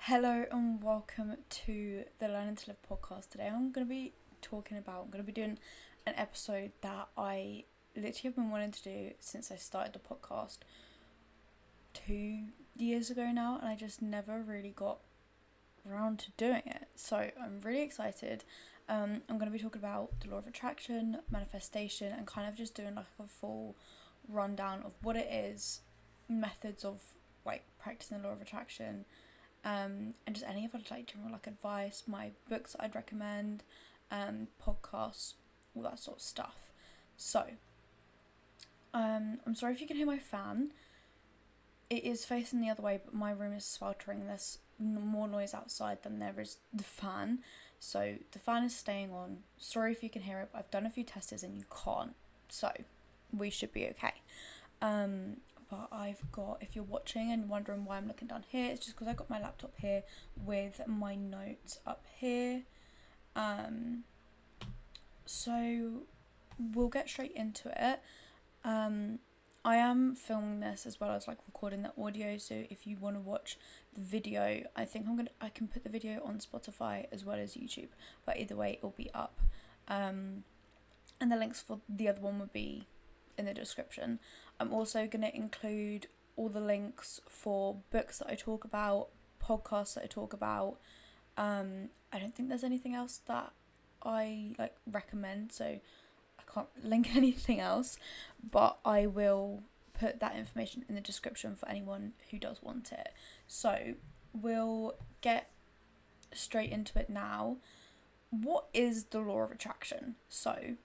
Hello and welcome to the Learning to Live podcast. Today I'm going to be doing an episode that I literally have been wanting to do since I started the podcast 2 years ago now, and I just never really got around to doing it. So I'm really excited. I'm going to be talking about the law of attraction, manifestation, and kind of just doing like a full rundown of what it is, methods of like practicing the law of attraction, and just any of like general like advice, my books I'd recommend, podcasts, all that sort of stuff. So, I'm sorry if you can hear my fan. It is facing the other way, but my room is sweltering. There's more noise outside than there is the fan, so the fan is staying on. Sorry if you can hear it, but I've done a few tests and you can't, so we should be okay. But I've got, if you're watching and wondering why I'm looking down here, it's just because I got my laptop here with my notes up here. So we'll get straight into it. I am filming this as well as like recording the audio, so if you want to watch the video, I think I can put the video on Spotify as well as YouTube, but either way it'll be up. And the links for the other one would be in the description. I'm also going to include all the links for books that I talk about, podcasts that I talk about. I don't think there's anything else that I like recommend, so I can't link anything else, but I will put that information in the description for anyone who does want it. So we'll get straight into it now. What is the law of attraction? So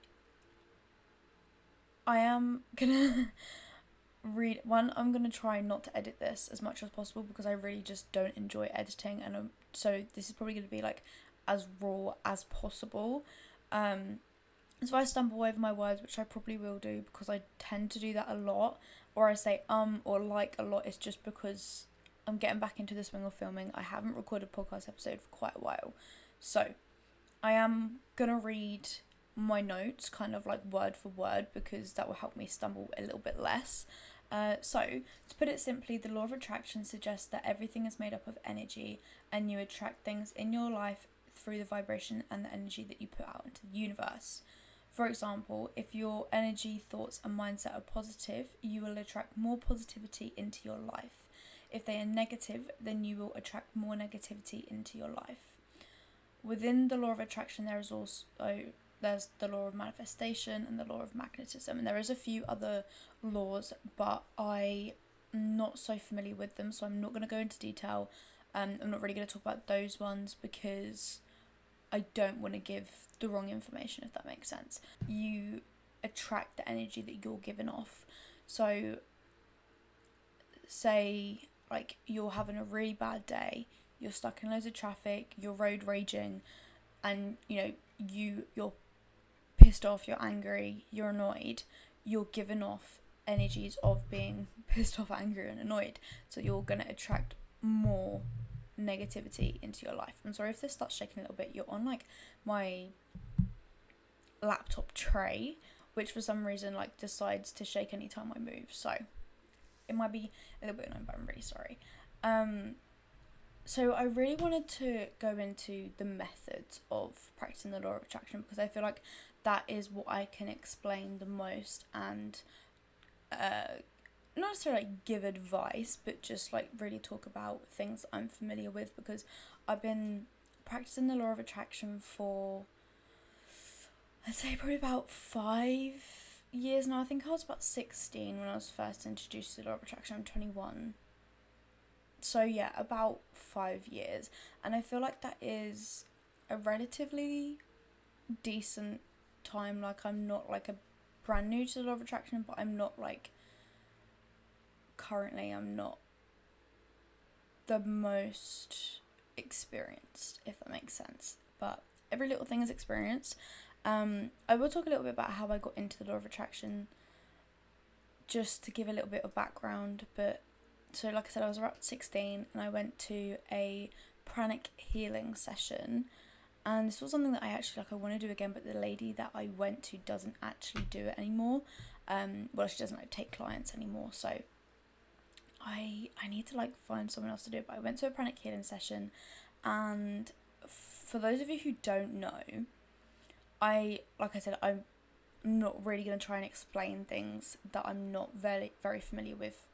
I am gonna I'm gonna try not to edit this as much as possible because I really just don't enjoy editing, and so this is probably gonna be like as raw as possible. So if I stumble over my words, which I probably will do because I tend to do that a lot, or I say or like a lot, it's just because I'm getting back into the swing of filming. I haven't recorded a podcast episode for quite a while, so I am gonna read my notes kind of like word for word because that will help me stumble a little bit less. So to put it simply, the law of attraction suggests that everything is made up of energy and you attract things in your life through the vibration and the energy that you put out into the universe. For example, if your energy, thoughts and mindset are positive, you will attract more positivity into your life. If they are negative, then you will attract more negativity into your life. Within the law of attraction, there's the law of manifestation and the law of magnetism, and there is a few other laws, but I'm not so familiar with them, so I'm not going to go into detail. I'm not really going to talk about those ones because I don't want to give the wrong information, if that makes sense. You attract the energy that you're giving off. So say like you're having a really bad day, you're stuck in loads of traffic, you're road raging, and you're pissed off, you're angry, you're annoyed, you're giving off energies of being pissed off, angry and annoyed, so you're going to attract more negativity into your life. I'm sorry if this starts shaking a little bit. You're on like my laptop tray, which for some reason like decides to shake anytime I move, so it might be a little bit annoying, but I'm really sorry. So I really wanted to go into the methods of practicing the law of attraction because I feel like that is what I can explain the most and not necessarily like give advice, but just like really talk about things I'm familiar with, because I've been practicing the law of attraction for, I'd say, probably about 5 years now. I think I was about 16 when I was first introduced to the law of attraction. I'm 21. So yeah, about 5 years, and I feel like that is a relatively decent time. Like I'm not like a brand new to the law of attraction, but I'm not like I'm not the most experienced, if that makes sense, but every little thing is experience. I will talk a little bit about how I got into the law of attraction, just to give a little bit of background. But so like I said, I was around 16 and I went to a pranic healing session, and this was something that I want to do again, but the lady that I went to doesn't actually do it anymore. She doesn't take clients anymore, so I need to like find someone else to do it, but I went to a pranic healing session, and for those of you who don't know, like I said, I'm not really going to try and explain things that I'm not very familiar with,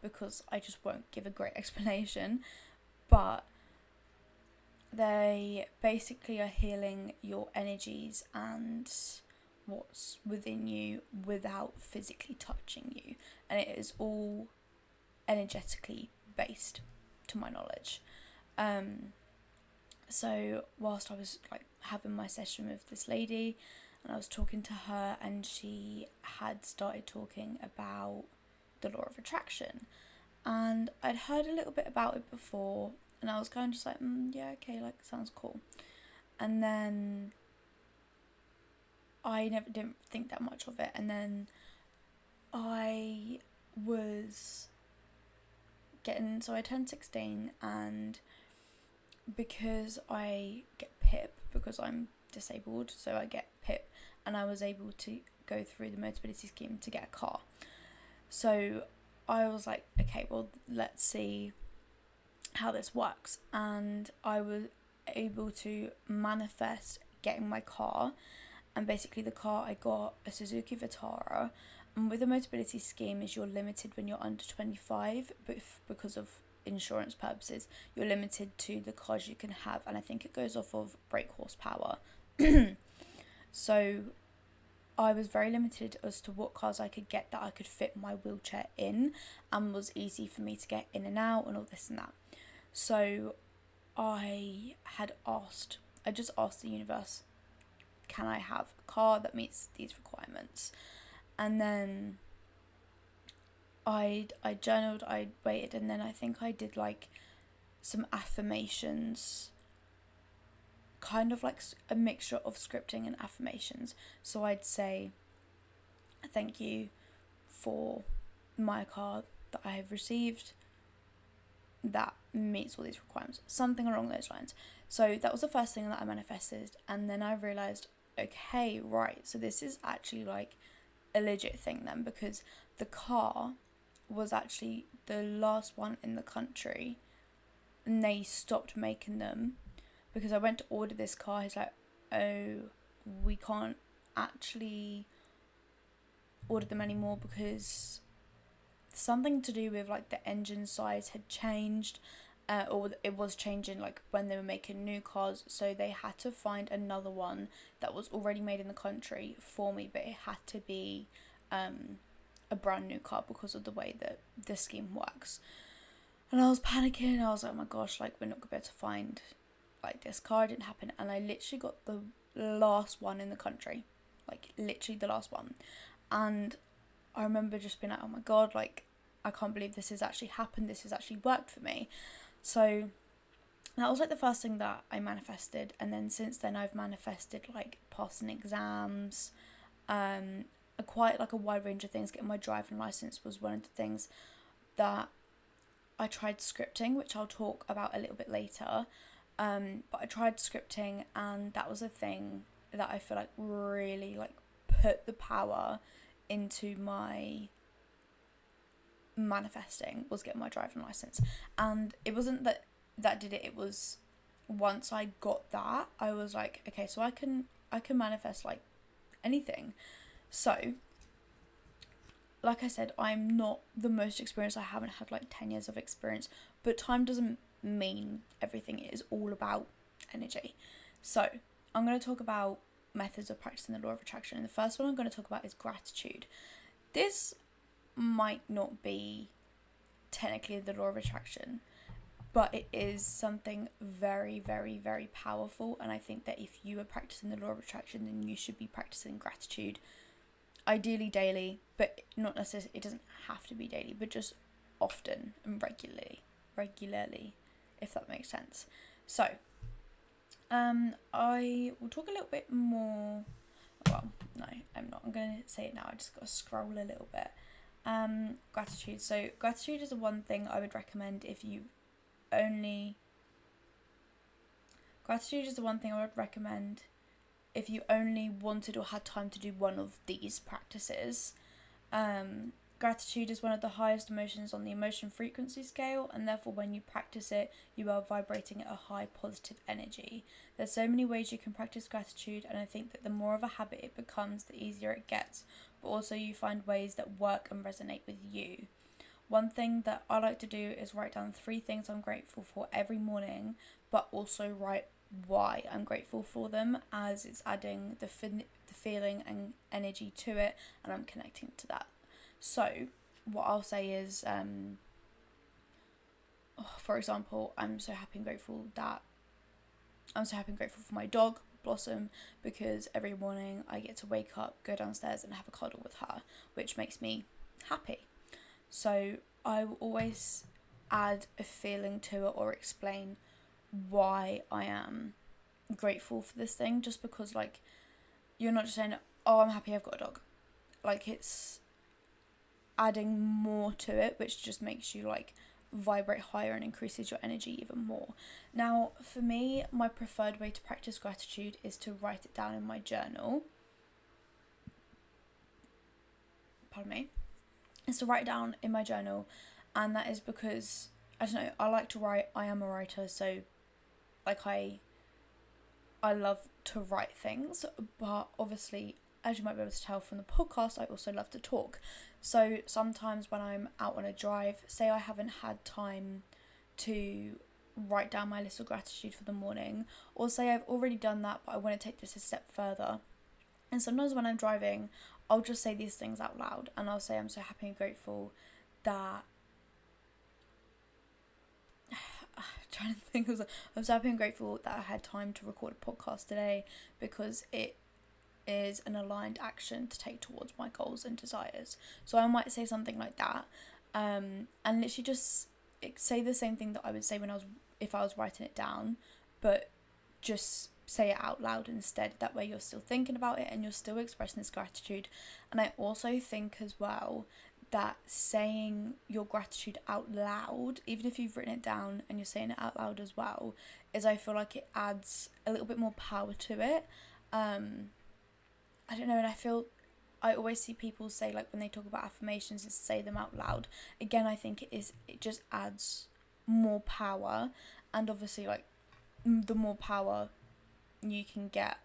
because I just won't give a great explanation. But they basically are healing your energies and what's within you without physically touching you, and it is all energetically based, to my knowledge. So whilst I was like having my session with this lady, and I was talking to her, and she had started talking about the law of attraction, and I'd heard a little bit about it before, and I was kind of just like, yeah, okay, like, sounds cool. And then I never didn't think that much of it, and then I was so I turned 16, and because I get PIP, because I'm disabled, so I get PIP, and I was able to go through the Motability scheme to get a car. So I was like, okay, well, let's see how this works. And I was able to manifest getting my car, and basically the car I got, a Suzuki Vitara. And with the Motability scheme, is you're limited when you're under 25, but because of insurance purposes, you're limited to the cars you can have, and I think it goes off of brake horsepower. So I was very limited as to what cars I could get that I could fit my wheelchair in and was easy for me to get in and out and all this and that. So I just asked the universe, can I have a car that meets these requirements? And then I journaled, I waited, and then I think I did like some affirmations, kind of like a mixture of scripting and affirmations. So I'd say, thank you for my car that I have received that meets all these requirements, something along those lines. So that was the first thing that I manifested, and then I realised, okay, right, so this is actually like a legit thing then, because the car was actually the last one in the country, and they stopped making them because I went to order this car. He's like, oh, we can't actually order them anymore because something to do with like the engine size had changed, or it was changing like when they were making new cars, so they had to find another one that was already made in the country for me, but it had to be a brand new car because of the way that the scheme works. And I was panicking. I was like, oh my gosh, like, we're not gonna be able to find like this car. It didn't happen, and I literally got the last one in the country, like literally the last one. And I remember just being like, oh my god, like, I can't believe this has actually happened, this has actually worked for me. So that was like the first thing that I manifested, and then since then I've manifested like passing exams, quite like a wide range of things. Getting my driving license was one of the things that I tried scripting, which I'll talk about a little bit later. But I tried scripting, and that was a thing that I feel like really like put the power into my manifesting, was getting my driving license. And it wasn't that did it, it was once I got that, I was like, okay, so I can manifest like anything. So like I said, I'm not the most experienced. I haven't had like 10 years of experience, but time doesn't mean everything. It is all about energy. So I'm going to talk about methods of practicing the law of attraction, and the first one I'm going to talk about is gratitude. This might not be technically the law of attraction, but it is something very, very, very powerful, and I think that if you are practicing the law of attraction, then you should be practicing gratitude, ideally daily, but not necessarily, it doesn't have to be daily, but just often and regularly, if that makes sense. So I will talk a little bit more. Well, no, I'm not. I'm going to say it now. I just got to scroll a little bit. Gratitude. So gratitude is the one thing I would recommend if you only. Gratitude is the one thing I would recommend if you only wanted or had time to do one of these practices. Gratitude is one of the highest emotions on the emotion frequency scale, and therefore when you practice it, you are vibrating at a high positive energy. There's so many ways you can practice gratitude, and I think that the more of a habit it becomes, the easier it gets, but also you find ways that work and resonate with you. One thing that I like to do is write down 3 things I'm grateful for every morning, but also write why I'm grateful for them, as it's adding the feeling and energy to it, and I'm connecting to that. So what I'll say is, for example, I'm so happy and grateful for my dog Blossom, because every morning I get to wake up, go downstairs and have a cuddle with her, which makes me happy. So I will always add a feeling to it or explain why I am grateful for this thing, just because like you're not just saying, oh, I'm happy I've got a dog. Like, it's adding more to it, which just makes you like vibrate higher and increases your energy even more. Now, for me, my preferred way to practice gratitude is to write it down in my journal. Pardon me. Is to write it down in my journal, and that is because, I don't know, I like to write. I am a writer, so like I love to write things, but obviously, as you might be able to tell from the podcast, I also love to talk. So sometimes when I'm out on a drive, say I haven't had time to write down my list of gratitude for the morning, or say I've already done that but I want to take this a step further, and sometimes when I'm driving, I'll just say these things out loud, and I'll say I'm so happy and grateful that trying to think of, I'm so happy and grateful that I had time to record a podcast today, because it is an aligned action to take towards my goals and desires. So I might say something like that, and literally just say the same thing that I would say if I was writing it down, but just say it out loud instead. That way you're still thinking about it and you're still expressing this gratitude. And I also think as well that saying your gratitude out loud, even if you've written it down and you're saying it out loud as well, is, I feel like it adds a little bit more power to it. I don't know, and I always see people say, like, when they talk about affirmations, is say them out loud. Again, I think it just adds more power, and obviously, like, the more power you can get,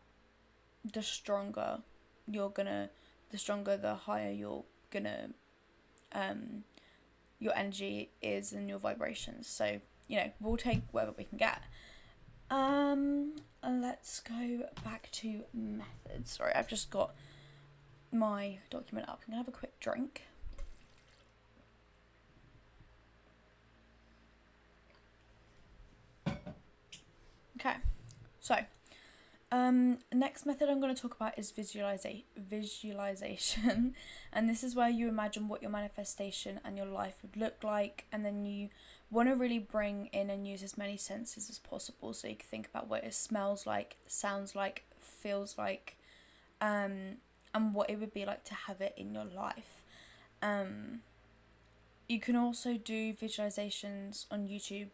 the stronger the higher you're gonna, your energy is and your vibrations. So, you know, we'll take whatever we can get. Let's go back to methods. Sorry, I've just got my document up. I'm gonna have a quick drink. Okay, so next method I'm going to talk about is visualization, and this is where you imagine what your manifestation and your life would look like, and then you want to really bring in and use as many senses as possible. So you can think about what it smells like, sounds like, feels like, and what it would be like to have it in your life. You can also do visualizations on YouTube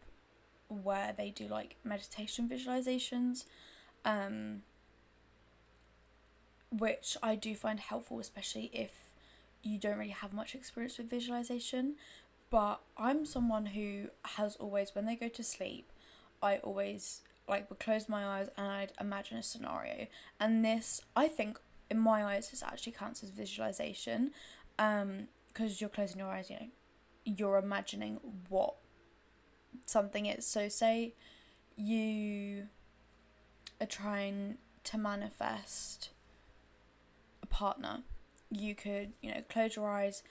where they do like meditation visualizations, which I do find helpful, especially if you don't really have much experience with visualization. But I'm someone who has always, when they go to sleep, I always like would close my eyes and I'd imagine a scenario, and this, I think, in my eyes, this actually counts as visualization, because you're closing your eyes, you know, you're imagining what something is. So say you are trying to manifest a partner, you could, you know, close your eyes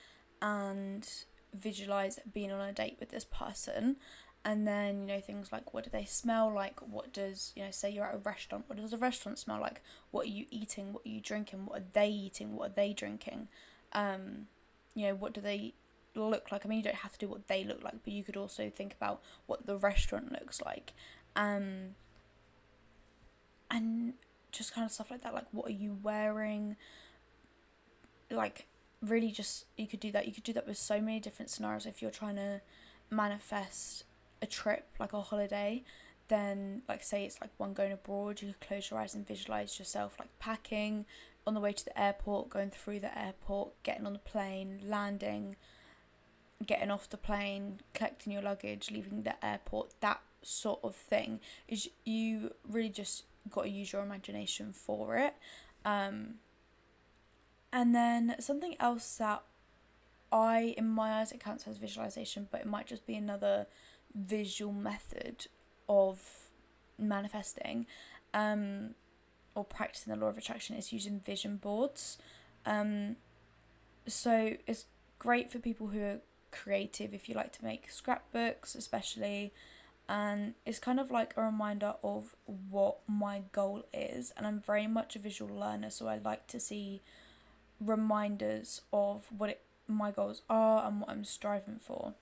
and visualize being on a date with this person, and then, you know, things like, what do they smell like, what does, you know, say you're at a restaurant, what does a restaurant smell like, what are you eating, what are you drinking, what are they eating, what are they drinking, you know, what do they look like. I mean, you don't have to do what they look like, but you could also think about what the restaurant looks like, and just kind of stuff like that, like what are you wearing, like really just, you could do that with so many different scenarios. If you're trying to manifest a trip, like a holiday, then like say it's like one going abroad, you could close your eyes and visualize yourself like packing, on the way to the airport, going through the airport, getting on the plane, landing, getting off the plane, collecting your luggage, leaving the airport, that sort of thing. Is you really just got to use your imagination for it. And then something else that in my eyes, it counts as visualization, but it might just be another visual method of manifesting, or practicing the law of attraction, is using vision boards. So it's great for people who are creative, if you like to make scrapbooks especially, and it's kind of like a reminder of what my goal is. And I'm very much a visual learner, so I like to see reminders of my goals are and what I'm striving for.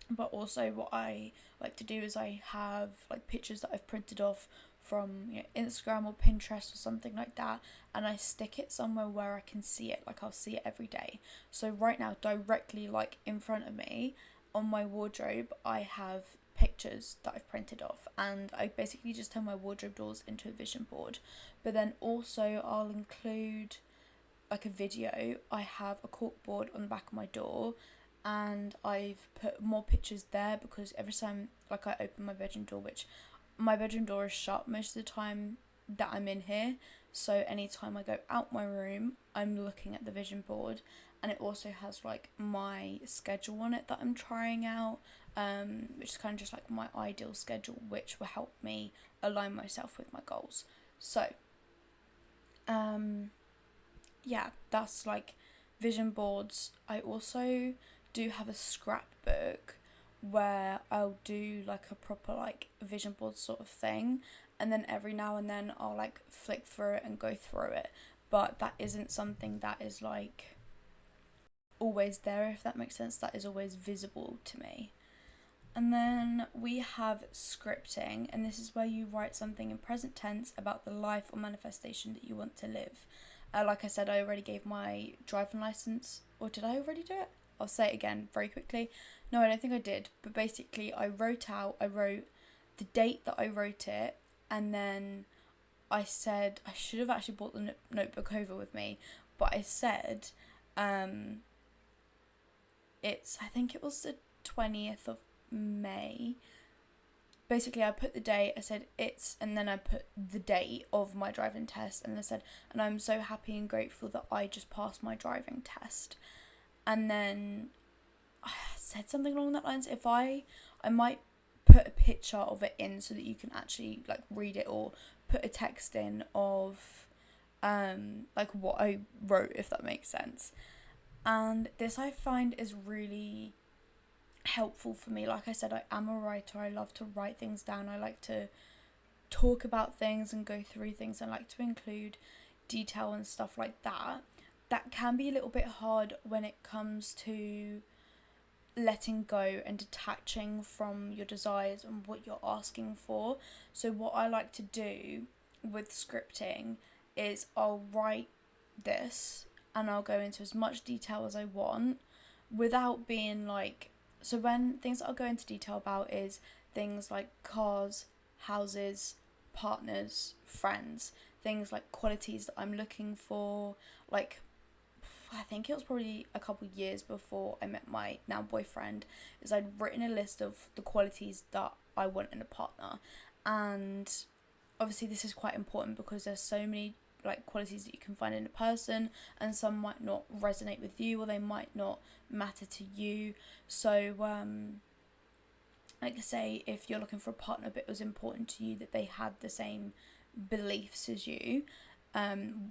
But also what I like to do is I have like pictures that I've printed off from Instagram or Pinterest or something like that, and I stick it somewhere where I can see it, like I'll see it every day. So right now, directly like in front of me on my wardrobe, I have pictures that I've printed off, and I basically just turn my wardrobe doors into a vision board. But then also I'll include like a video. I have a cork board on the back of my door, and I've put more pictures there because every time like I open my bedroom door, which my bedroom door is shut most of the time that I'm in here, so anytime I go out my room I'm looking at the vision board, and it also has like my schedule on it that I'm trying out, which is kind of just like my ideal schedule, which will help me align myself with my goals. So yeah, that's like vision boards. I also do have a scrapbook where I'll do like a proper like vision board sort of thing, and then every now and then I'll like flick through it and go through it, but that isn't something that is like always there, if that makes sense. That is always visible to me. And then we have scripting, and this is where you write something in present tense about the life or manifestation that you want to live. Like I said, I already gave my driving license, or did I already do it? I'll say it again very quickly. No, I don't think I did, but basically I wrote the date that I wrote it, and then I said, I should have actually brought the notebook over with me, but I said, I think it was the 20th of May. Basically I put the date, I said and then I put the date of my driving test, and I said, and I'm so happy and grateful that I just passed my driving test. And then I said something along that lines. If I might put a picture of it in so that you can actually like read it, or put a text in of like what I wrote, if that makes sense. And this I find is really helpful for me. Like I said, I am a writer. I love to write things down. I like to talk about things and go through things. I like to include detail and stuff like that. That can be a little bit hard when it comes to letting go and detaching from your desires and what you're asking for. So what I like to do with scripting is I'll write this and I'll go into as much detail as I want without being like, so when things that I'll go into detail about is things like cars, houses, partners, friends, things like qualities that I'm looking for. Like, I think it was probably a couple years before I met my now boyfriend, is I'd written a list of the qualities that I want in a partner. And obviously this is quite important because there's so many like qualities that you can find in a person, and some might not resonate with you, or they might not matter to you. So like say if you're looking for a partner but it was important to you that they had the same beliefs as you,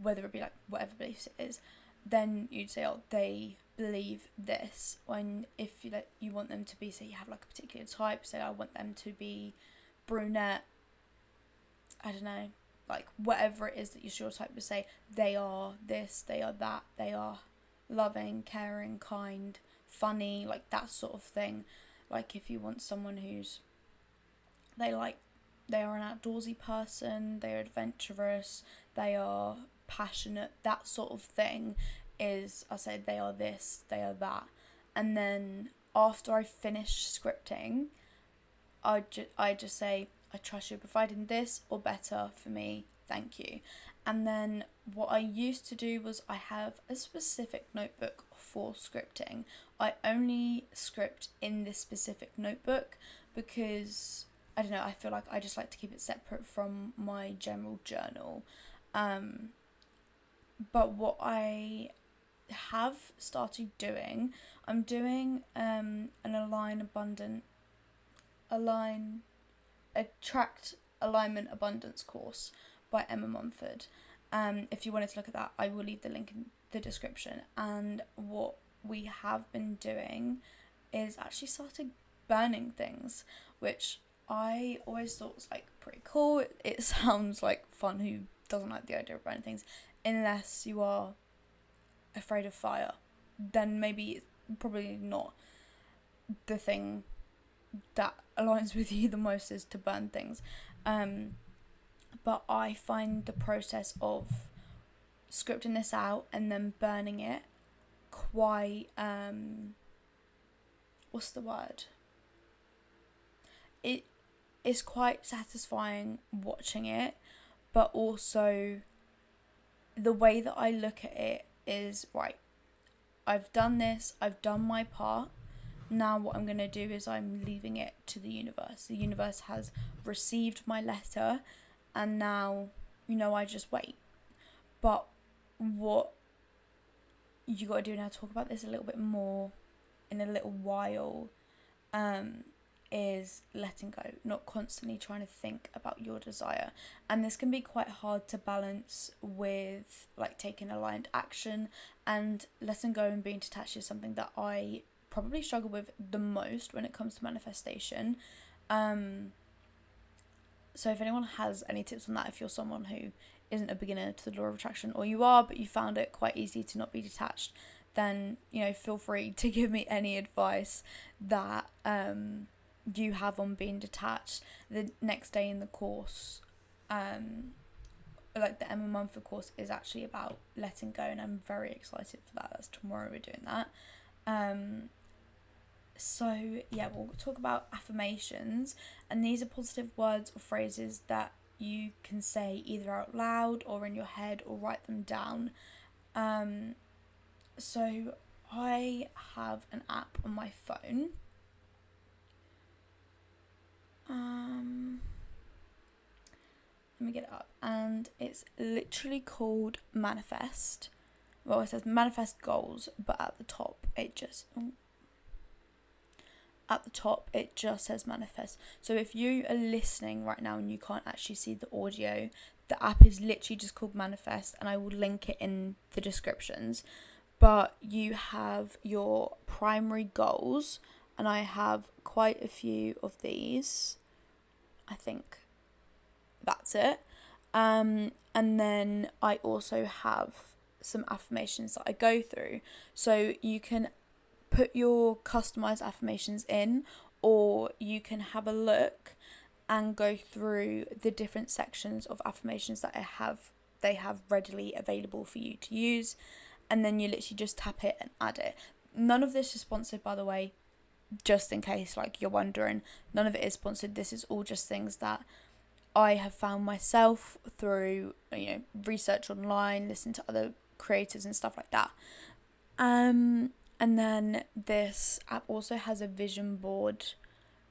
whether it be like whatever beliefs it is, then you'd say, oh, they believe this. When if you want them to be, say you have like a particular type, say I want them to be brunette, I don't know, like whatever it is that your type would say, they are this, they are that, they are loving, caring, kind, funny, like that sort of thing. Like if you want someone who's they are an outdoorsy person, they are adventurous, they are passionate, that sort of thing, is I say they are this, they are that. And then after I finish scripting, I just say, I trust you're providing this or better for me thank you. And then what I used to do was I have a specific notebook for scripting. I only script in this specific notebook because, I don't know, I feel like I just like to keep it separate from my general journal. But what I have started doing, I'm doing an attract alignment abundance course by Emma Mumford. If you wanted to look at that, I will leave the link in the description. And what we have been doing is actually started burning things, which I always thought was like pretty cool. It sounds like fun. Who doesn't like the idea of burning things? Unless you are afraid of fire, then maybe probably not the thing that aligns with you the most is to burn things. But I find the process of scripting this out and then burning it quite what's the word? It is quite satisfying watching it, but also the way that I look at it is, right, I've done this, I've done my part. Now what I'm going to do is I'm leaving it to the universe. The universe has received my letter, and now, I just wait. But what you got to do now, talk about this a little bit more in a little while, is letting go, not constantly trying to think about your desire. And this can be quite hard to balance with like taking aligned action, and letting go and being detached is something that I probably struggle with the most when it comes to manifestation. So if anyone has any tips on that, if you're someone who isn't a beginner to the law of attraction, or you are but you found it quite easy to not be detached, then feel free to give me any advice that you have on being detached. The next day in the course, like the Emma Mumford course, is actually about letting go, and I'm very excited for that. That's tomorrow we're doing that. So yeah, we'll talk about affirmations, and these are positive words or phrases that you can say either out loud or in your head, or write them down. So I have an app on my phone. Let me get it up, and it's literally called Manifest. Well, it says Manifest Goals, but at the top it just says Manifest. So if you are listening right now and you can't actually see the audio, the app is literally just called Manifest, and I will link it in the descriptions. But you have your primary goals, and I have quite a few of these. I think that's it. And then I also have some affirmations that I go through. So you can put your customized affirmations in, or you can have a look and go through the different sections of affirmations that they have readily available for you to use, and then you literally just tap it and add it. None of this is sponsored, by the way, just in case like you're wondering. None of it is sponsored. This is all just things that I have found myself through research online, listen to other creators and stuff like that. And then this app also has a vision board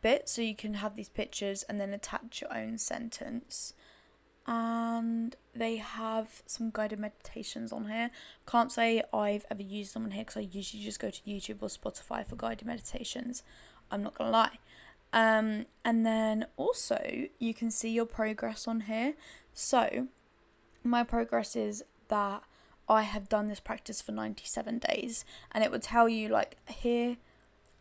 bit, so you can have these pictures and then attach your own sentence. And they have some guided meditations on here. Can't say I've ever used them on here because I usually just go to YouTube or Spotify for guided meditations. I'm not gonna lie. And then also you can see your progress on here. So my progress is that I have done this practice for 97 days, and it would tell you like here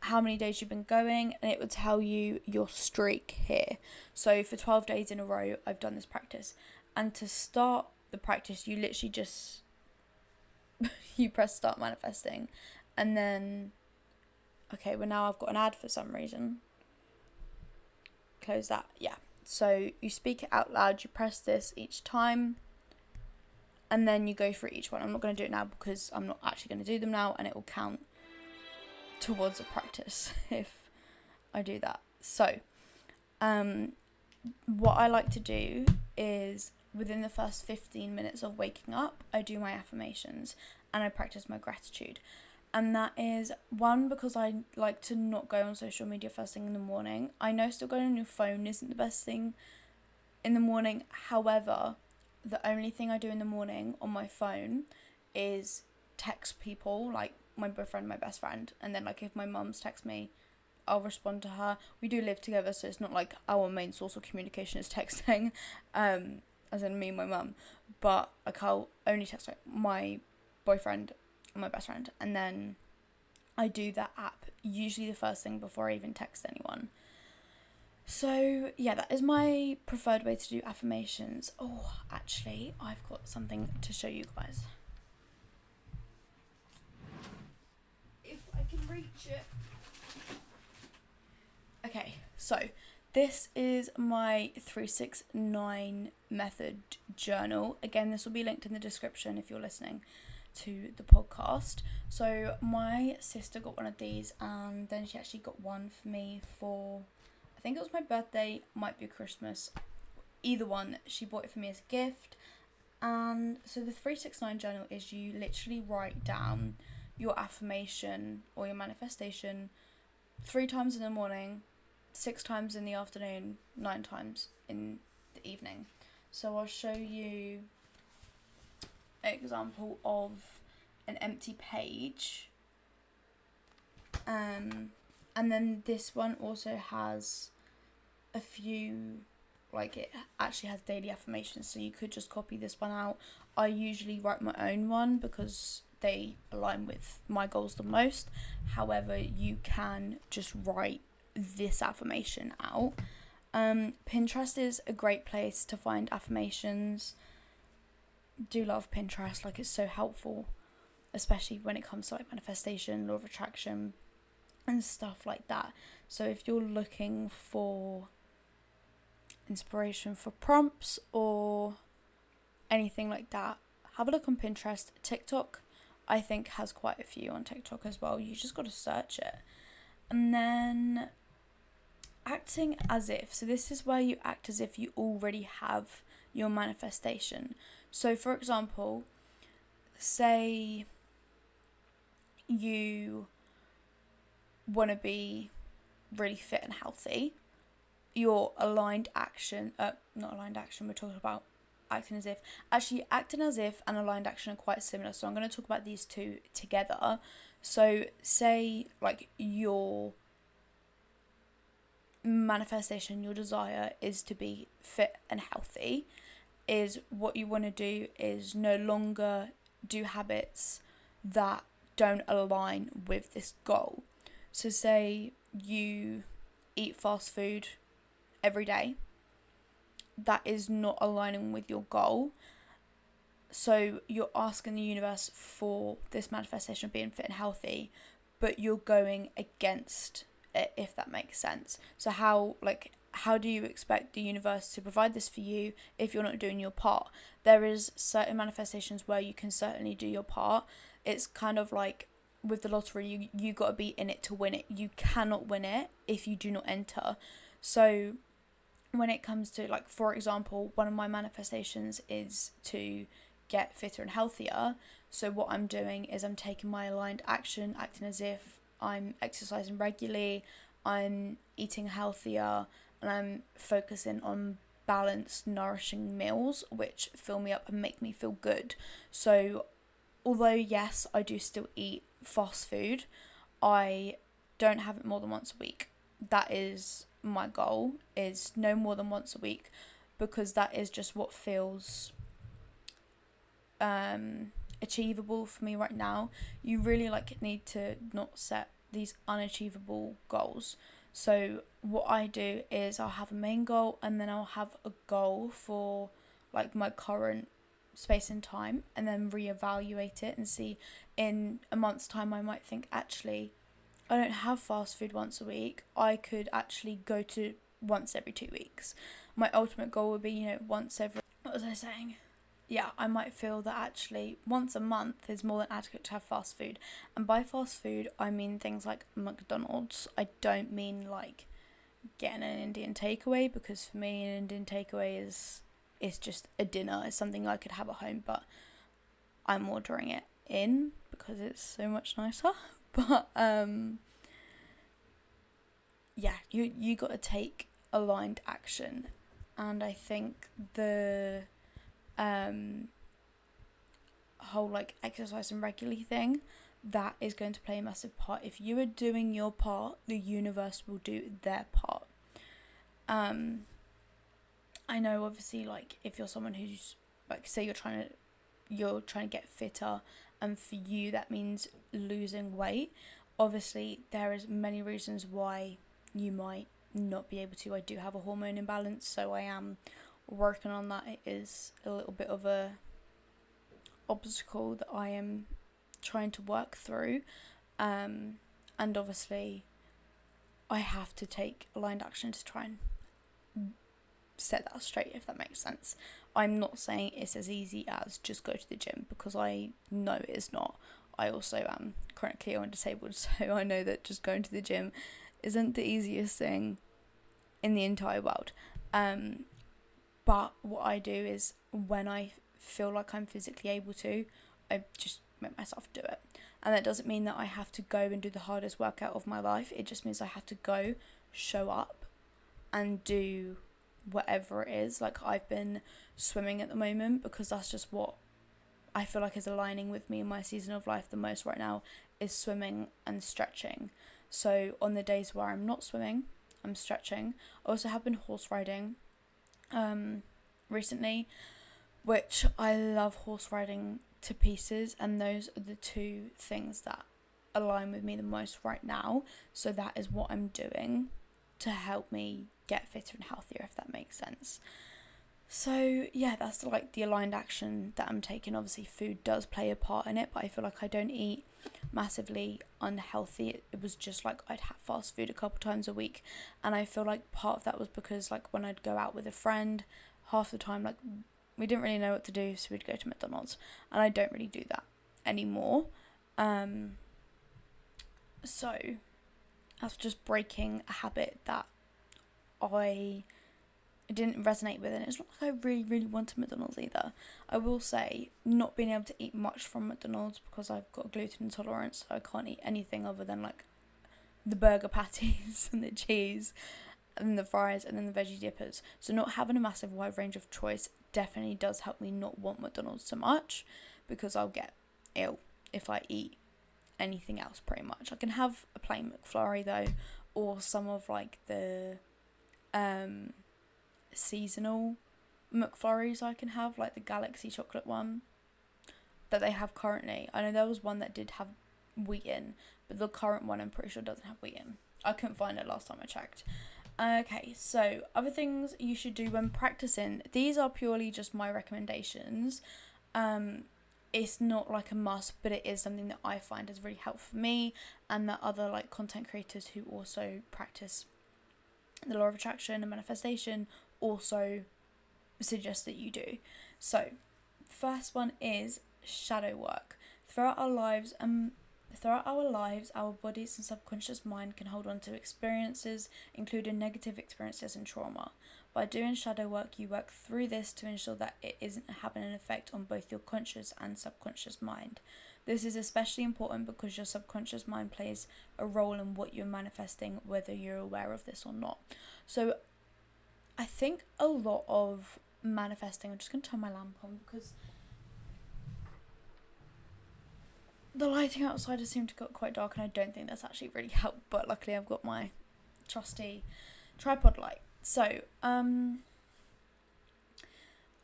how many days you've been going, and it would tell you your streak here. So for 12 days in a row I've done this practice. And to start the practice, you literally just you press start manifesting, and then now I've got an ad for some reason. Close that. Yeah, so you speak it out loud, you press this each time, and then you go through each one. I'm not going to do it now because I'm not actually going to do them now, and it will count towards a practice if I do that. So what I like to do is within the first 15 minutes of waking up, I do my affirmations and I practice my gratitude. And that is one, because I like to not go on social media first thing in the morning. I know still going on your phone isn't the best thing in the morning. However, the only thing I do in the morning on my phone is text people, like my boyfriend, my best friend. And then like if my mum's text me, I'll respond to her. We do live together, so it's not like our main source of communication is texting, as in me and my mum. But like I'll only text like my boyfriend and my best friend, and then I do that app usually the first thing before I even text anyone. So yeah, that is my preferred way to do affirmations. Oh, actually, I've got something to show you guys. If I can reach it. Okay, so this is my 369 method journal. Again, this will be linked in the description if you're listening to the podcast. So my sister got one of these, and then she actually got one for me for, I think it was my birthday, might be Christmas, either one. She bought it for me as a gift. And so the 369 journal is you literally write down your affirmation or your manifestation 3 times in the morning, 6 times in the afternoon, 9 times in the evening. So I'll show you an example of an empty page. And then this one also has a few, like it actually has daily affirmations, so you could just copy this one out. I usually write my own one because they align with my goals the most. However, you can just write this affirmation out. Pinterest is a great place to find affirmations. Do love Pinterest, like it's so helpful, especially when it comes to like manifestation, law of attraction and stuff like that. So if you're looking for inspiration for prompts or anything like that, have a look on Pinterest. TikTok, I think, has quite a few on TikTok as well. You just got to search it. And then acting as if. So this is where you act as if you already have your manifestation. So for example, say you want to be really fit and healthy. Your aligned action, not aligned action, we're talking about acting as if. Actually, acting as if and aligned action are quite similar, so I'm going to talk about these two together. So say like your manifestation, your desire is to be fit and healthy, is what you want to do is no longer do habits that don't align with this goal. So say you eat fast food every day, that is not aligning with your goal. So you're asking the universe for this manifestation of being fit and healthy, but you're going against it, if that makes sense. So how do you expect the universe to provide this for you if you're not doing your part? There is certain manifestations where you can certainly do your part. It's kind of like with the lottery, you got to be in it to win it. You cannot win it if you do not enter. So when it comes to, like, for example, one of my manifestations is to get fitter and healthier. So what I'm doing is I'm taking my aligned action, acting as if I'm exercising regularly, I'm eating healthier, and I'm focusing on balanced, nourishing meals which fill me up and make me feel good. So although yes, I do still eat fast food, I don't have it more than once a week. That is my goal, is no more than once a week, because that is just what feels achievable for me right now. You really need to not set these unachievable goals. So what I do is I'll have a main goal, and then I'll have a goal for like my current space and time, and then reevaluate it and see in a month's time I might think, actually, I don't have fast food once a week. I could actually go to once every 2 weeks. My ultimate goal would be, once every... What was I saying? Yeah, I might feel that actually once a month is more than adequate to have fast food. And by fast food, I mean things like McDonald's. I don't mean like getting an Indian takeaway, because for me an Indian takeaway is it's just a dinner. It's something I could have at home, but I'm ordering it in because it's so much nicer. But yeah, you got to take aligned action, and I think the whole like exercise and regularly thing, that is going to play a massive part. If you are doing your part, the universe will do their part. I know obviously, like, if you're someone who's like, say you're trying to get fitter, and for you that means losing weight, obviously there is many reasons why you might not be able to. I do have a hormone imbalance, so I am working on that. It is a little bit of a obstacle that I am trying to work through, and obviously I have to take aligned action to try and set that straight, if that makes sense. I'm not saying it's as easy as just go to the gym, because I know it is not. I also am chronically ill and disabled, so I know that just going to the gym isn't the easiest thing in the entire world. But what I do is, when I feel like I'm physically able to, I just make myself do it. And that doesn't mean that I have to go and do the hardest workout of my life. It just means I have to go, show up, and do whatever it is. Like, I've been swimming at the moment because that's just what I feel like is aligning with me in my season of life the most right now, is swimming and stretching. So on the days where I'm not swimming, I'm stretching. I also have been horse riding recently, which I love horse riding to pieces, and those are the two things that align with me the most right now. So that is what I'm doing to help me get fitter and healthier, if that makes sense. So yeah, that's like the aligned action that I'm taking. Obviously food does play a part in it, but I feel like I don't eat massively unhealthy. It was just like I'd have fast food a couple times a week, and I feel like part of that was because, like, when I'd go out with a friend, half the time, like, we didn't really know what to do, so we'd go to McDonald's, and I don't really do that anymore. So that's just breaking a habit that I didn't resonate with, and it's not like I really wanted McDonald's either. I will say, not being able to eat much from McDonald's because I've got gluten intolerance, so I can't eat anything other than like the burger patties and the cheese and the fries and then the veggie dippers. So not having a massive wide range of choice definitely does help me not want McDonald's so much, because I'll get ill if I eat anything else pretty much. I can have a plain McFlurry though, or some of like the seasonal McFlurries I can have, like the Galaxy chocolate one that they have currently. I know there was one that did have wheat in, but the current one I'm pretty sure doesn't have wheat in. I couldn't find it last time I checked. Okay, so other things you should do when practicing. These are purely just my recommendations. It's not like a must, but it is something that I find is really helpful for me, and that other like content creators who also practice the law of attraction and manifestation also suggest that you do. So first one is shadow work. Throughout our lives, our bodies and subconscious mind can hold on to experiences, including negative experiences and trauma. By doing shadow work, you work through this to ensure that it isn't having an effect on both your conscious and subconscious mind. This is especially important because your subconscious mind plays a role in what you're manifesting, whether you're aware of this or not. So I think a lot of manifesting, I'm just going to turn my lamp on because the lighting outside has seemed to get quite dark, and I don't think that's actually really helped, but luckily I've got my trusty tripod light. So, a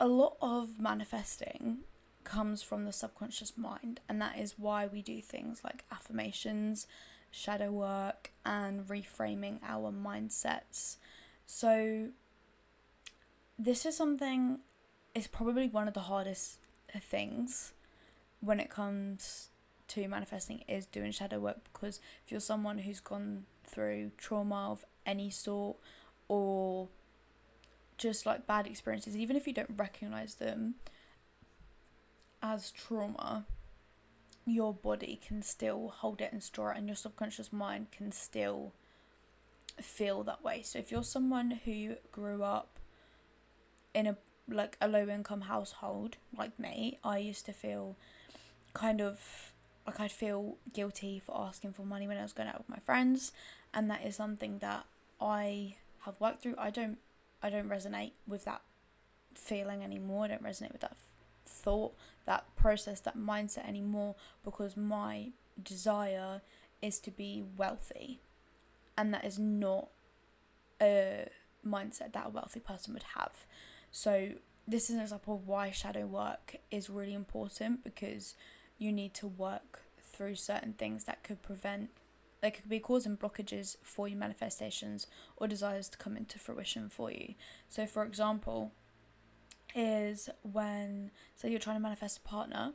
lot of manifesting comes from the subconscious mind, and that is why we do things like affirmations, shadow work, and reframing our mindsets. So, this is something, it's probably one of the hardest things when it comes to manifesting, is doing shadow work, because if you're someone who's gone through trauma of any sort, or just like bad experiences, even if you don't recognize them as trauma, your body can still hold it and store it, and your subconscious mind can still feel that way. So if you're someone who grew up in a like a low income household like me, I used to feel kind of like I'd feel guilty for asking for money when I was going out with my friends, and that is something that I have worked through. I don't resonate with that feeling anymore. I don't resonate with that thought, that process, that mindset anymore, because my desire is to be wealthy, and that is not a mindset that a wealthy person would have. So this is an example of why shadow work is really important, because you need to work through certain things that could prevent, like, it could be causing blockages for your manifestations or desires to come into fruition for you. So for example, is when, say you're trying to manifest a partner,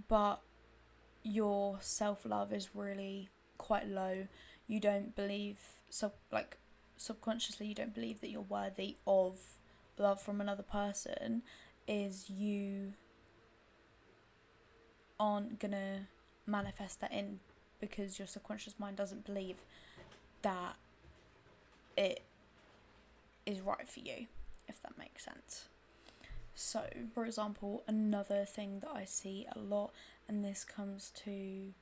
but your self-love is really quite low. You don't believe, subconsciously you don't believe that you're worthy of love from another person, is you aren't gonna manifest that in, because your subconscious mind doesn't believe that it is right for you, if that makes sense. So, for example, another thing that I see a lot, and this comes to,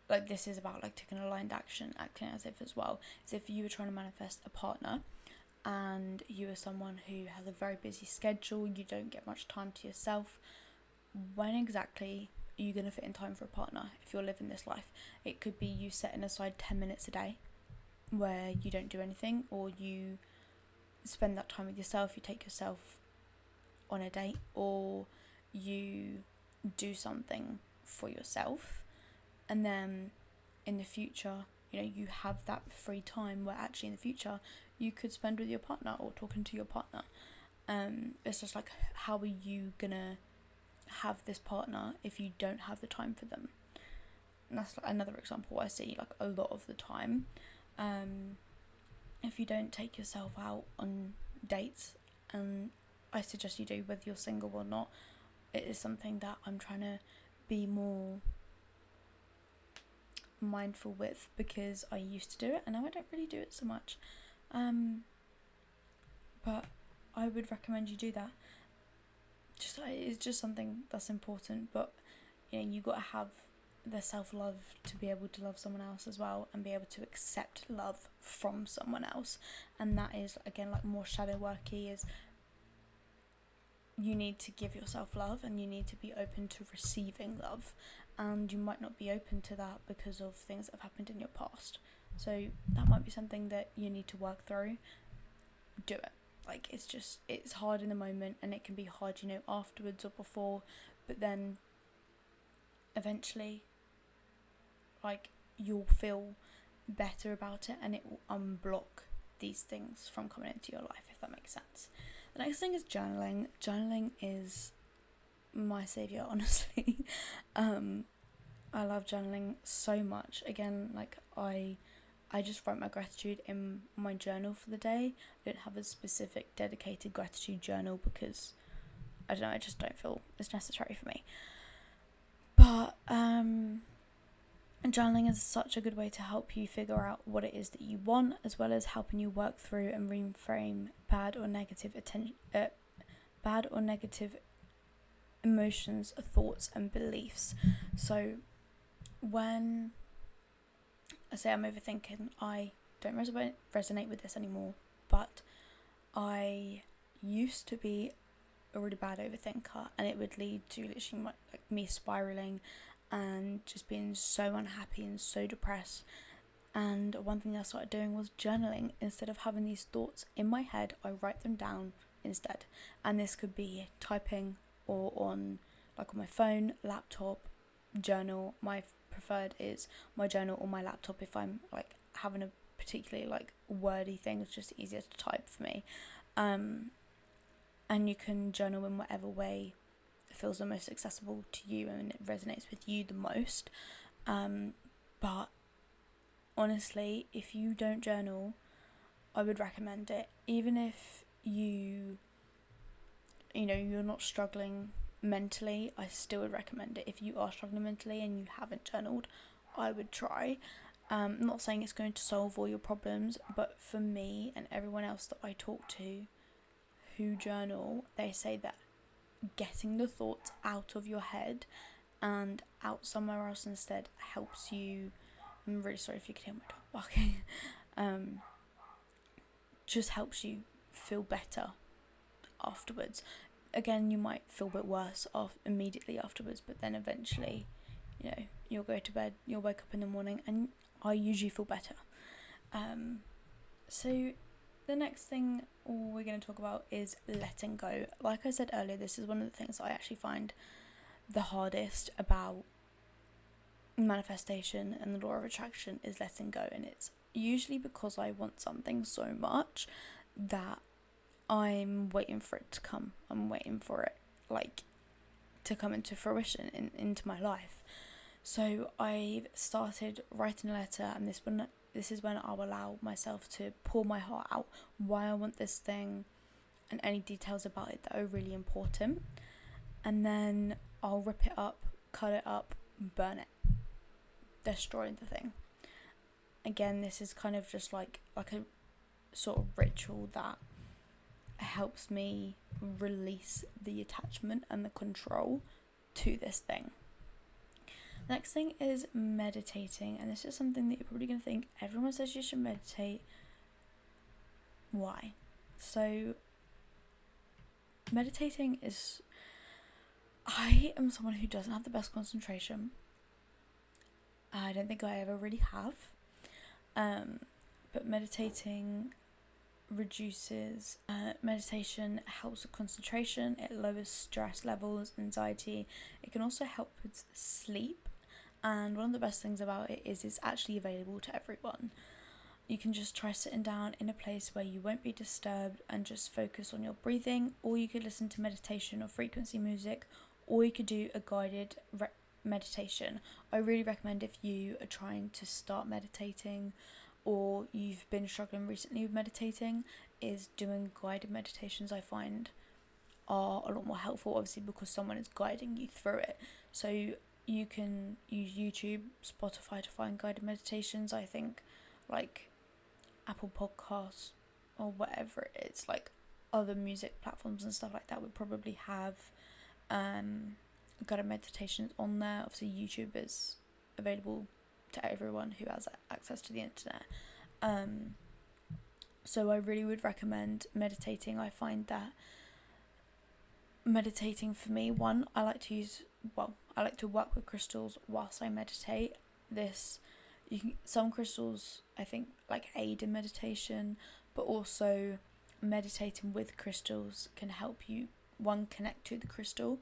like, this is about, like, taking aligned action, acting as if as well, is if you were trying to manifest a partner and you are someone who has a very busy schedule, you don't get much time to yourself, when exactly are you going to fit in time for a partner if you're living this life? It could be you setting aside 10 minutes a day where you don't do anything, or you spend that time with yourself, you take yourself on a date, or you do something for yourself, and then in the future, you have that free time where actually in the future you could spend with your partner or talking to your partner. It's just like, how are you gonna have this partner if you don't have the time for them? And that's like another example I see like a lot of the time. If you don't take yourself out on dates, and I suggest you do, whether you're single or not, it is something that I'm trying to be more mindful with, because I used to do it and now I don't really do it so much. But I would recommend you do that. It's just something that's important, but you got to have the self-love to be able to love someone else as well, and be able to accept love from someone else. And that is, again, like more shadow worky, is you need to give yourself love, and you need to be open to receiving love, and you might not be open to that because of things that have happened in your past. So that might be something that you need to work through. Do it. Like, it's hard in the moment, and it can be hard, afterwards or before, but then eventually, like, you'll feel better about it, and it will unblock these things from coming into your life, if that makes sense. The next thing is journaling. Journaling is my saviour, honestly. I love journaling so much. Again, like, I just write my gratitude in my journal for the day. I don't have a specific dedicated gratitude journal because, I don't know, I just don't feel it's necessary for me. But journaling is such a good way to help you figure out what it is that you want, as well as helping you work through and reframe bad or negative emotions, thoughts and beliefs. So when I say I'm overthinking, I don't resonate with this anymore, but I used to be a really bad overthinker, and it would lead to literally me spiraling and just being so unhappy and so depressed. And one thing I started doing was journaling. Instead of having these thoughts in my head, I write them down instead. And this could be typing, or on my phone, laptop, journal. My preferred is my journal or my laptop if I'm having a particularly wordy thing. It's just easier to type for me. And you can journal in whatever way feels the most accessible to you and it resonates with you the most. But honestly, if you don't journal, I would recommend it. Even if you're not struggling mentally, I still would recommend it. If you are struggling mentally and you haven't journaled, I would try. I'm not saying it's going to solve all your problems, but for me and everyone else that I talk to who journal, they say that getting the thoughts out of your head and out somewhere else instead helps you. I'm really sorry if you can hear my dog barking. Just helps you feel better afterwards. Again, you might feel a bit worse immediately afterwards, but then eventually, you'll go to bed, you'll wake up in the morning, and I usually feel better. So the next thing we're going to talk about is letting go. Like I said earlier, this is one of the things I actually find the hardest about manifestation and the law of attraction is letting go, and it's usually because I want something so much that I'm waiting for it to come. I'm waiting for it to come into fruition into my life. So I've started writing a letter, and this is when I'll allow myself to pour my heart out, why I want this thing and any details about it that are really important. And then I'll rip it up, cut it up, burn it, destroy the thing. Again, this is kind of just like a sort of ritual that helps me release the attachment and the control to this thing. Next thing is meditating, and this is something that you're probably going to think, everyone says you should meditate. Why? So meditating is, I am someone who doesn't have the best concentration. I don't think I ever really have. But meditating reduces, meditation helps with concentration, it lowers stress levels, anxiety. It can also help with sleep, and one of the best things about it is it's actually available to everyone. You can just try sitting down in a place where you won't be disturbed and just focus on your breathing, or you could listen to meditation or frequency music, or you could do a guided meditation. I really recommend, if you are trying to start meditating or you've been struggling recently with meditating, is doing guided meditations. I find are a lot more helpful, obviously because someone is guiding you through it. So you can use YouTube, Spotify to find guided meditations. I think like Apple Podcasts or whatever it is, like other music platforms and stuff like that would probably have guided meditations on there. Obviously YouTube is available to everyone who has access to the internet. So I really would recommend meditating. I find that meditating for me, one, I like to work with crystals whilst I meditate. Some crystals I think like aid in meditation, but also meditating with crystals can help you, one, connect to the crystal,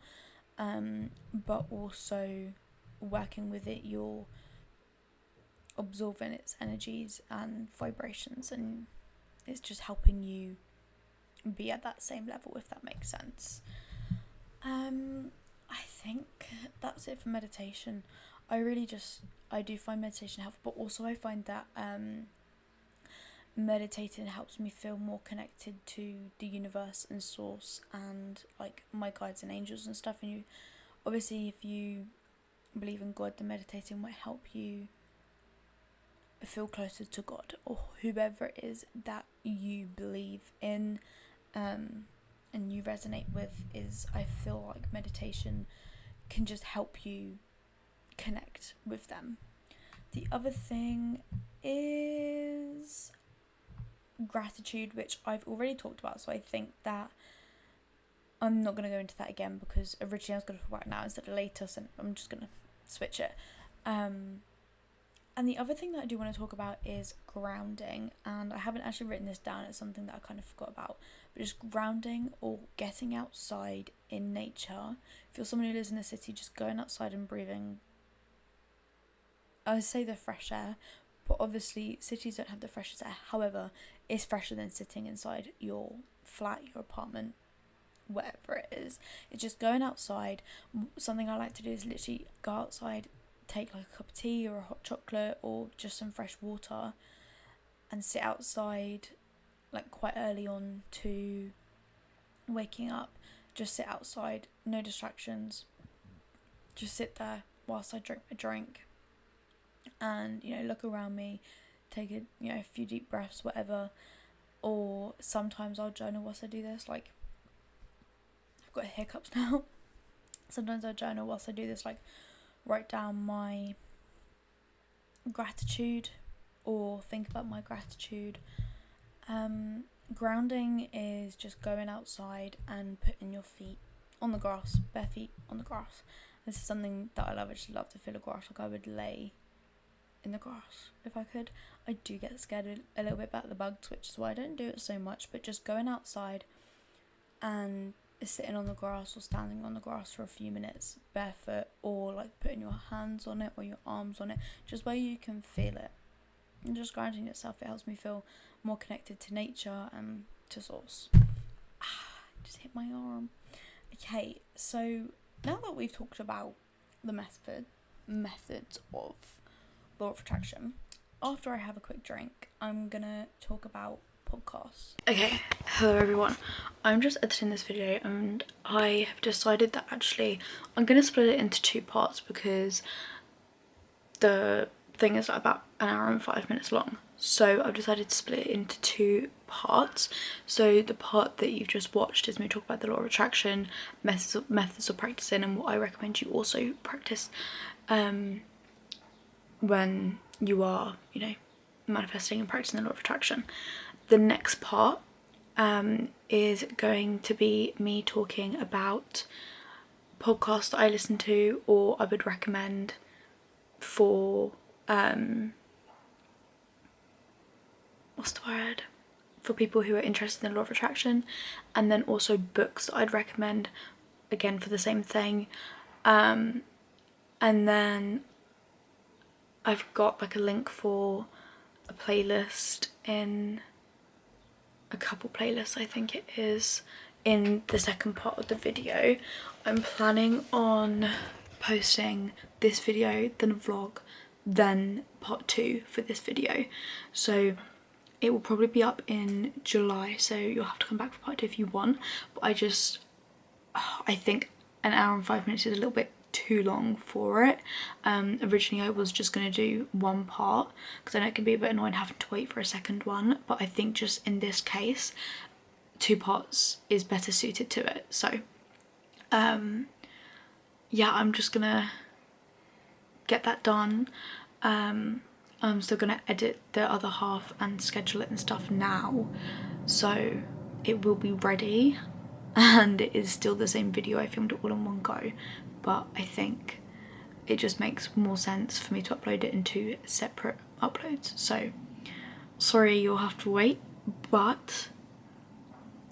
but also working with it, you're absorbing its energies and vibrations, and it's just helping you be at that same level, if that makes sense. I think that's it for meditation. I do find meditation helpful, but also I find that meditating helps me feel more connected to the universe and source and like my guides and angels and stuff. And obviously if you believe in God, then meditating might help you feel closer to God or whoever it is that you believe in and you resonate with. I feel like meditation can just help you connect with them. The other thing is gratitude, which I've already talked about, so I think that I'm not going to go into that again because originally I was going to talk about it now instead of later, so I'm just going to switch it. And the other thing that I do want to talk about is grounding, and I haven't actually written this down, it's something that I kind of forgot about, but just grounding or getting outside in nature. If you're someone who lives in the city, just going outside and breathing, I would say the fresh air, but obviously cities don't have the freshest air, however, it's fresher than sitting inside your flat, your apartment, whatever it is. It's just going outside. Something I like to do is literally go outside, take like a cup of tea or a hot chocolate or just some fresh water and sit outside like quite early on to waking up. Just sit outside, no distractions, just sit there whilst I drink my drink and look around me, take a few deep breaths, whatever. Or sometimes I'll journal whilst I do this, like I've got hiccups now. Sometimes I journal whilst I do this, like write down my gratitude or think about my gratitude. Grounding is just going outside and putting your feet on the grass, bare feet on the grass. This is something that I love. I just love to feel the grass. Like I would lay in the grass if I could. I do get scared a little bit about the bugs, which is why I don't do it so much, but just going outside and sitting on the grass or standing on the grass for a few minutes barefoot, or like putting your hands on it or your arms on it, just where you can feel it, and just grounding yourself. It helps me feel more connected to nature and to source. Just hit my arm. Okay, so now that we've talked about the methods of law of attraction, after I have a quick drink, I'm gonna talk about podcasts. Okay, hello everyone. I'm just editing this video and I have decided that actually I'm gonna split it into 2 parts because the thing is about an hour and 5 minutes long. So I've decided to split it into 2 parts. So the part that you've just watched is me talk about the law of attraction, methods of practicing, and what I recommend you also practice when you are, manifesting and practicing the law of attraction. The next part is going to be me talking about podcasts that I listen to or I would recommend for for people who are interested in the law of attraction, and then also books that I'd recommend, again for the same thing. And then I've got like a link for a playlist in a couple playlists, I think it is, in the second part of the video. I'm planning on posting this video, then a vlog, then part 2 for this video. So it will probably be up in July, so you'll have to come back for part 2 if you want. But I think an hour and 5 minutes is a little bit too long for it. Originally I was just going to do 1 part because I know it can be a bit annoying having to wait for a second one, but I think just in this case 2 parts is better suited to it. So yeah, I'm just gonna get that done. I'm still gonna edit the other half and schedule it and stuff now, so it will be ready, and it is still the same video. I filmed it all in one go, but I think it just makes more sense for me to upload it in 2 separate uploads. So sorry you'll have to wait, but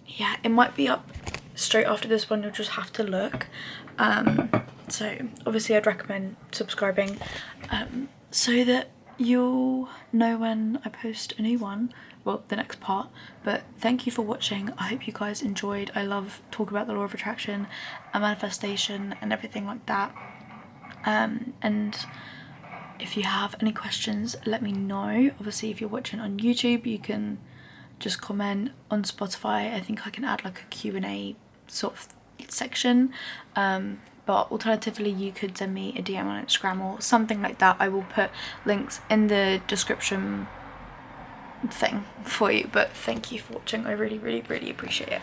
yeah, it might be up straight after this one. You'll just have to look. So obviously I'd recommend subscribing so that you'll know when I post a new one, well, the next part. But thank you for watching. I hope you guys enjoyed. I love talking about the law of attraction and manifestation and everything like that. And if you have any questions, let me know. Obviously if you're watching on YouTube, you can just comment. On Spotify I think I can add like a Q&A sort of section, but alternatively you could send me a DM on Instagram or something like that. I will put links in the description thing for you. But thank you for watching. I really appreciate it.